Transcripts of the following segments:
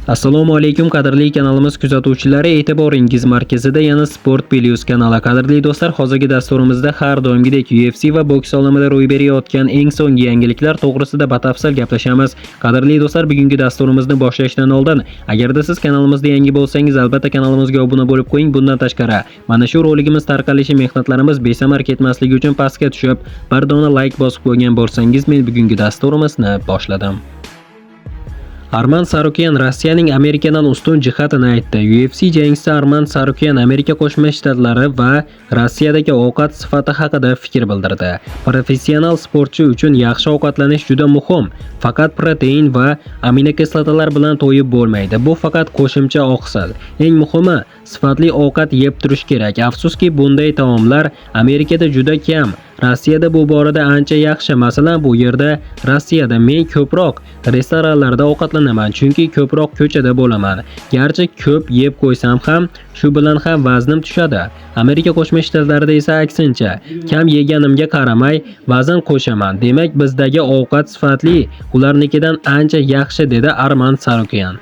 Assalomu alaykum qadrli kanalimiz kuzatuvchilari, e'tiboringiz markazida yana Sport Plus kanali. Qadrli do'stlar, hozirgi dasturimizda har doimgidek UFC va boks olamida ro'y berayotgan eng so'nggi yangiliklar to'g'risida batafsil gaplashamiz. Qadrli do'stlar, bugungi dasturimizni boshlashdan oldin, agarda siz kanalimizda yangi bo'lsangiz, albatta kanalimizga obuna bo'lib qo'ying. Bundan tashqari, mana shu roligimiz tarqalishi mehnatlarimiz besamar ketmasligi uchun pastga tushib, bir dona like bosib qo'ygan bo'lsangiz, men bugungi dasturimizni boshladim. Arman Tsarukyan Rossiyaning Amerikadan ustun jihatini aytdi. UFC jangchisi Arman Tsarukyan Amerika Qo'shma Shtatlari va Rossiyadagi ovqat sifati haqida fikr bildirdi. Professional sportchi uchun yaxshi ovqatlanish juda muhim. Faqat protein va aminokislotalar bilan to'yib bo'lmaydi. Bu faqat qo'shimcha oqsil. Eng muhimi, sifatli ovqat yeb turish kerak. Afsuski, bunday taomlar Amerikada juda kam. Rossiyada bu borada ancha yaxshi. Masalan, bu yerda Rossiyada men ko'proq restoranlarda ovqatlanaman, chunki ko'proq ko'chada bo'laman. Garchi ko'p yeb qo'ysam ham, shu bilan ham vaznim tushadi. Amerika Qo'shma Shtatlarida esa aksincha, kam yeganimga qaramay vazn qo'shaman. Demak, bizdagi ovqat sifatli, ularnikidan ancha yaxshi, dedi Arman Tsarukyan.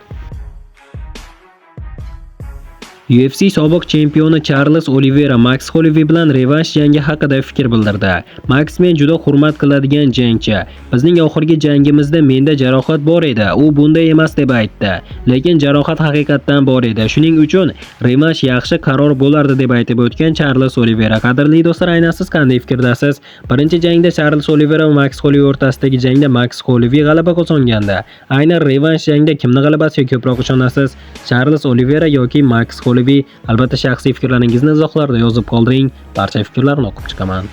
UFC sobiq chempioni Charles Oliveira Max Holloway bilan revansh jangi haqida fikr bildirdi. Max men juda hurmat qiladigan jangchi. Bizning oxirgi jangimizda menda jarohat bor edi. U bunday emas deb aytdi. Lekin jarohat haqiqatdan bor edi. Shuning uchun revansh yaxshi qaror bo'lardi deb aytib o'tgan Charles Oliveira. Qadrli do'stlar, aynan siz qanday fikrdasiz? Birinchi jangda Charles Oliveira va Max Holloway o'rtasidagi jangda Max Holloway g'alaba qozongandi. Aynan revansh jangda kimning g'alabasiga ko'proq ishonasiz? Charles Oliveira yoki Max Holloway? Albatta shaxsiy fikrlaringizni izohlarda yozib qoldiring. Barcha fikrlarni o'qib chiqaman.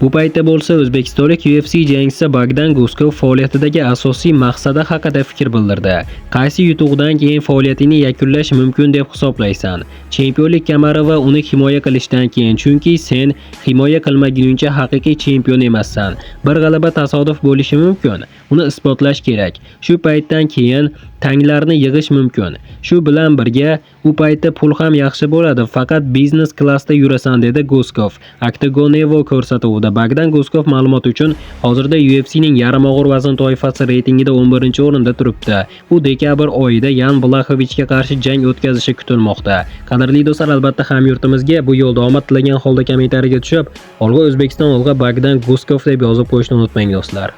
Bu paytda bo'lsa o'zbekistonlik UFC jangchisi Bogdan Guskov faoliyatidagi asosiy maqsadi haqida fikr bildirdi. Qaysi yutuqdan keyin faoliyatini yakunlash mumkin deb hisoblaysan? Chempionlik kamari va uni himoya qilishdan keyin, chunki sen himoya qilmaguningcha haqiqiy chempion emassan. Bir g'alaba tasodif bo'lishi mumkin. Uni isbotlash kerak. Shu paytdan keyin tanglarni yig'ish mumkin. Shu bilan birga u paytda pul ham yaxshi bo'ladi. Faqat biznes klassda yurasan, dedi Guskov. Octagon Evo ko'rsatuvida Bogdan Guskov ma'lumot uchun hozirda UFC'ning yarim og'ir vazn toifasi reytingida 11-o'rinda turibdi. U dekabr oyida Yan Blachowicga qarshi jang o'tkazishi kutilmoqda. Qadrli do'stlar, albatta hamyurtimizga bu yo'lda omad tilagan holda kommentariyaga tushib, Olg'a O'zbekiston, Olg'a Bogdan Guskov deb yozib qo'yishni unutmang do'stlar.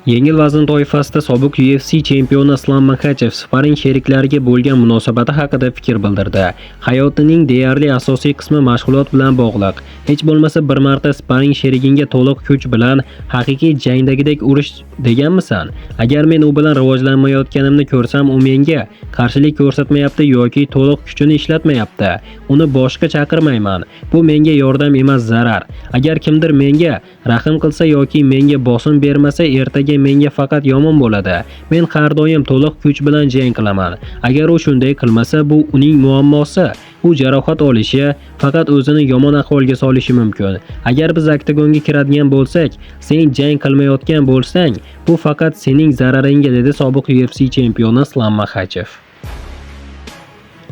Yengil vazn toifasida sobiq UFC chempioni Islam Makhachev sparing sheriklariga bo'lgan munosabati haqida fikr bildirdi. Hayotining deyarli asosiy qismi mashg'ulot bilan bog'liq. Hech bo'lmasa bir marta sparing sherigingga to'liq kuch bilan haqiqiy jangdagidek urish deganmisan? Agar men u bilan rivojlanmayotganimni ko'rsam, u menga qarshilik ko'rsatmayapti yoki to'liq kuchini ishlatmayapti. Uni boshqa chaqirmayman. Bu menga yordam emas, zarar. Agar kimdir menga rahim qilsa yoki menga bosim bermasa, ertaga menga faqat yomon bo'ladi. Men har doim to'liq kuch bilan jang qilaman. Agar u shunday qilmasa, bu uning muammosi. U jarohat olishi, faqat o'zini yomon ahvolga solishi mumkin. Agar biz oktagonga kiradigan bo'lsak, sen jang qilmayotgan bo'lsang, bu faqat sening zararingga, dedi sobiq UFC chempioni Islam Makhachev.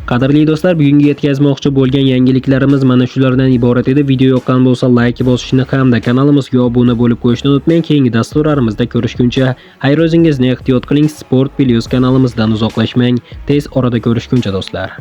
Qadrli do'stlar, bugungi yetkazmoqchi bo'lgan yangiliklarimiz mana shulardan iborat edi. Video yoqqan bo'lsa like bosishni hamda kanalimizga obuna bo'lib qo'yishni unutmang. Keyingi dasturlarimizda ko'rishguncha xayr, o'zingizni ehtiyot qiling. Sport Plus kanalimizdan uzoqlashmang. Tez orada ko'rishguncha do'stlar.